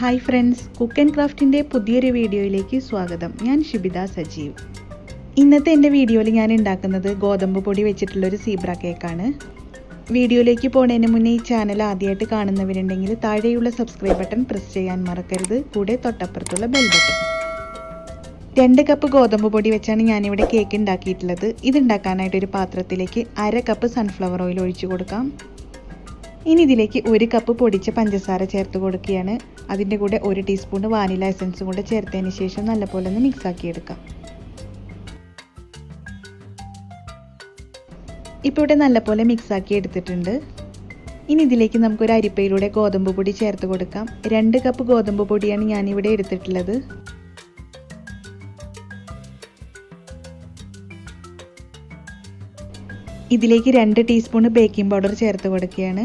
Hi friends, cook and ക്രാഫ്റ്റിൻ്റെ പുതിയൊരു വീഡിയോയിലേക്ക് സ്വാഗതം. ഞാൻ ഷിബിത സജീവ്. ഇന്നത്തെ എൻ്റെ വീഡിയോയിൽ ഞാൻ ഉണ്ടാക്കുന്നത് ഗോതമ്പ് പൊടി വെച്ചിട്ടുള്ളൊരു സീബ്ര കേക്കാണ്. വീഡിയോയിലേക്ക് പോകുന്നതിന് മുന്നേ ഈ ചാനൽ ആദ്യമായിട്ട് കാണുന്നവരുണ്ടെങ്കിൽ താഴെയുള്ള സബ്സ്ക്രൈബ് ബട്ടൺ പ്രസ് ചെയ്യാൻ മറക്കരുത്. കൂടെ തൊട്ടപ്പുറത്തുള്ള ബെൽ ബട്ടൺ. 2 കപ്പ് ഗോതമ്പ് പൊടി വെച്ചാണ് ഞാനിവിടെ കേക്ക് ഉണ്ടാക്കിയിട്ടുള്ളത്. ഇതുണ്ടാക്കാനായിട്ടൊരു പാത്രത്തിലേക്ക് 1/2 കപ്പ് സൺഫ്ലവർ ഓയിൽ ഒഴിച്ചു കൊടുക്കാം. ഇനി ഇതിലേക്ക് 1 കപ്പ് പൊടിച്ച പഞ്ചസാര ചേർത്ത് കൊടുക്കുകയാണ്. അതിൻ്റെ കൂടെ 1 ടീസ്പൂൺ വാനില എസൻസും കൂടെ ചേർത്തതിന് ശേഷം നല്ലപോലെ ഒന്ന് മിക്സ് ആക്കി എടുക്കാം. ഇപ്പോൾ ഇവിടെ നല്ലപോലെ മിക്സ് ആക്കി എടുത്തിട്ടുണ്ട്. ഇനി ഇതിലേക്ക് നമുക്കൊരു അരിപ്പയിലൂടെ ഗോതമ്പ് പൊടി ചേർത്ത് കൊടുക്കാം. 2 കപ്പ് ഗോതമ്പ് പൊടിയാണ് ഞാനിവിടെ എടുത്തിട്ടുള്ളത്. ഇതിലേക്ക് 2 ടീസ്പൂൺ ബേക്കിംഗ് പൗഡർ ചേർത്ത് കൊടുക്കുകയാണ്.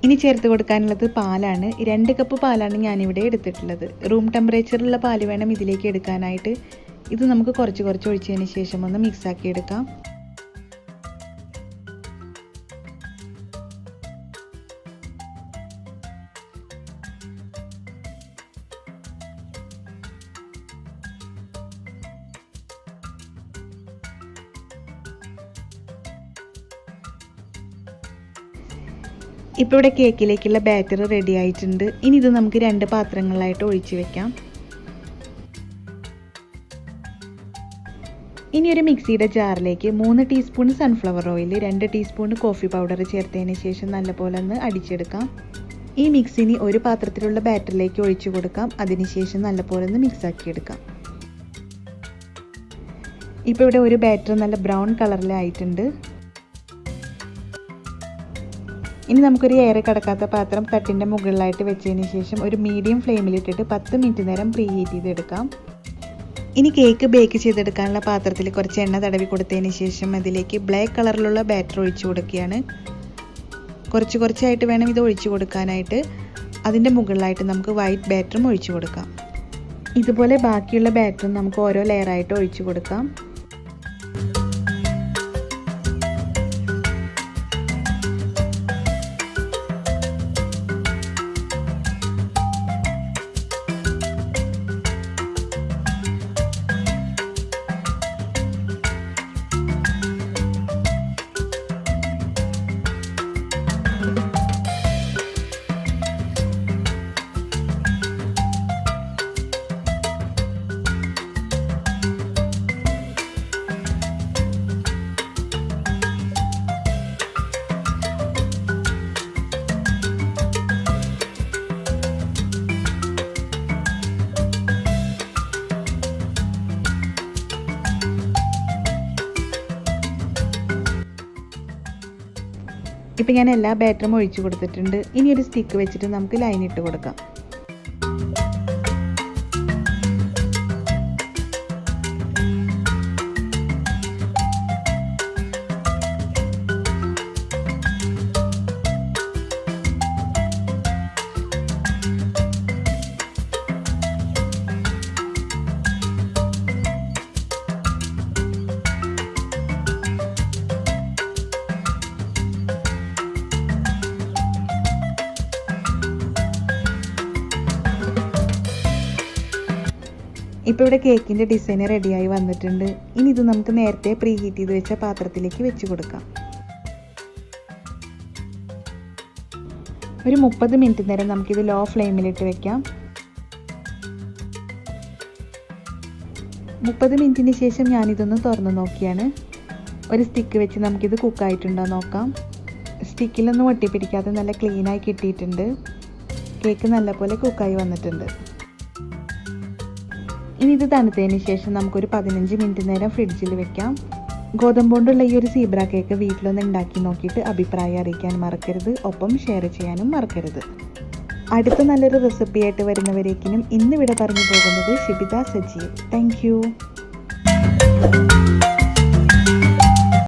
ഇനി ചേർത്ത് കൊടുക്കാനുള്ളത് പാലാണ്. 2 കപ്പ് പാലാണ് ഞാനിവിടെ എടുത്തിട്ടുള്ളത്. റൂം ടെമ്പറേച്ചറിലുള്ള പാല് വേണം ഇതിലേക്ക് എടുക്കാനായിട്ട്. ഇത് നമുക്ക് കുറച്ച് ഒഴിച്ചതിന് ശേഷം ഒന്ന് മിക്സ് ആക്കി എടുക്കാം. ഇപ്പോൾ ഇവിടെ കേക്കിലേക്കുള്ള ബാറ്റർ റെഡി ആയിട്ടുണ്ട്. ഇനി ഇത് നമുക്ക് 2 പാത്രങ്ങളായിട്ട് ഒഴിച്ച് വെക്കാം. ഇനി ഒരു മിക്സിയുടെ ജാറിലേക്ക് 3 teaspoon sunflower oil, 2 teaspoon coffee powder ചേർത്തതിന് ശേഷം നല്ലപോലെ ഒന്ന് അടിച്ചെടുക്കാം. ഈ മിക്സിനി ഒരു പാത്രത്തിലുള്ള ബാറ്ററിലേക്ക് ഒഴിച്ചു കൊടുക്കാം. അതിനുശേഷം നല്ലപോലെ ഒന്ന് മിക്സ് ആക്കിയെടുക്കാം. ഇപ്പോൾ ഇവിടെ ഒരു ബാറ്റർ നല്ല ബ്രൗൺ കളറിലായിട്ടുണ്ട്. ഇനി നമുക്കൊരു എയർ കടക്കാത്ത പാത്രം തട്ടിൻ്റെ മുകളിലായിട്ട് വെച്ചതിന് ശേഷം ഒരു മീഡിയം ഫ്ലെയിമിലിട്ടിട്ട് 10 മിനിറ്റ് നേരം പ്രീ ഹീറ്റ് ചെയ്തെടുക്കാം. ഇനി കേക്ക് ബേക്ക് ചെയ്തെടുക്കാനുള്ള പാത്രത്തിൽ കുറച്ച് എണ്ണ തടവി കൊടുത്തതിന് ശേഷം അതിലേക്ക് ബ്ലാക്ക് കളറിലുള്ള ബാറ്റർ ഒഴിച്ചു കൊടുക്കുകയാണ്. കുറച്ചായിട്ട് വേണം ഇത് ഒഴിച്ചു കൊടുക്കാനായിട്ട്. അതിൻ്റെ മുകളിലായിട്ട് നമുക്ക് വൈറ്റ് ബാറ്ററും ഒഴിച്ചു കൊടുക്കാം. ഇതുപോലെ ബാക്കിയുള്ള ബാറ്ററും നമുക്ക് ഓരോ ലെയറായിട്ട് ഒഴിച്ചു കൊടുക്കാം. ഇപ്പം ഞാൻ എല്ലാ ബാറ്ററും ഒഴിച്ചു കൊടുത്തിട്ടുണ്ട്. ഇനി ഒരു സ്റ്റിക്ക് വെച്ചിട്ട് നമുക്ക് ലൈൻ ഇട്ട് കൊടുക്കാം. ഇപ്പോൾ ഇവിടെ കേക്കിൻ്റെ ഡിസൈൻ റെഡിയായി വന്നിട്ടുണ്ട്. ഇനി ഇത് നമുക്ക് നേരത്തെ പ്രീ ഹീറ്റ് ചെയ്ത് വെച്ച പാത്രത്തിലേക്ക് വെച്ച് കൊടുക്കാം. ഒരു 30 മിനിറ്റ് നേരം നമുക്കിത് ലോ ഫ്ലെയിമിലിട്ട് വെക്കാം. 30 മിനിറ്റിന് ശേഷം ഞാനിതൊന്ന് തുറന്ന് നോക്കിയാണ്. ഒരു സ്റ്റിക്ക് വെച്ച് നമുക്കിത് കുക്കായിട്ടുണ്ടോ നോക്കാം. സ്റ്റിക്കിലൊന്നും ഒട്ടിപ്പിടിക്കാതെ നല്ല ക്ലീനായി കിട്ടിയിട്ടുണ്ട്. കേക്ക് നല്ലപോലെ കുക്കായി വന്നിട്ടുണ്ട്. ഇനി ഇത് തണുത്തതിന് ശേഷം നമുക്കൊരു 15 മിനിറ്റ് നേരം ഫ്രിഡ്ജിൽ വെക്കാം. ഗോതമ്പ് കൊണ്ടുള്ള ഈ ഒരു സീബ്ര കേക്ക് വീട്ടിലൊന്ന് ഉണ്ടാക്കി നോക്കിയിട്ട് അഭിപ്രായം അറിയിക്കാൻ മറക്കരുത്. ഒപ്പം ഷെയർ ചെയ്യാനും മറക്കരുത്. അടുത്ത നല്ലൊരു റെസിപ്പിയായിട്ട് വരുന്നവരേക്കിനും ഇന്നിവിടെ പറഞ്ഞു പോകുന്നത് ഷിബിത സജീവ്. Thank you.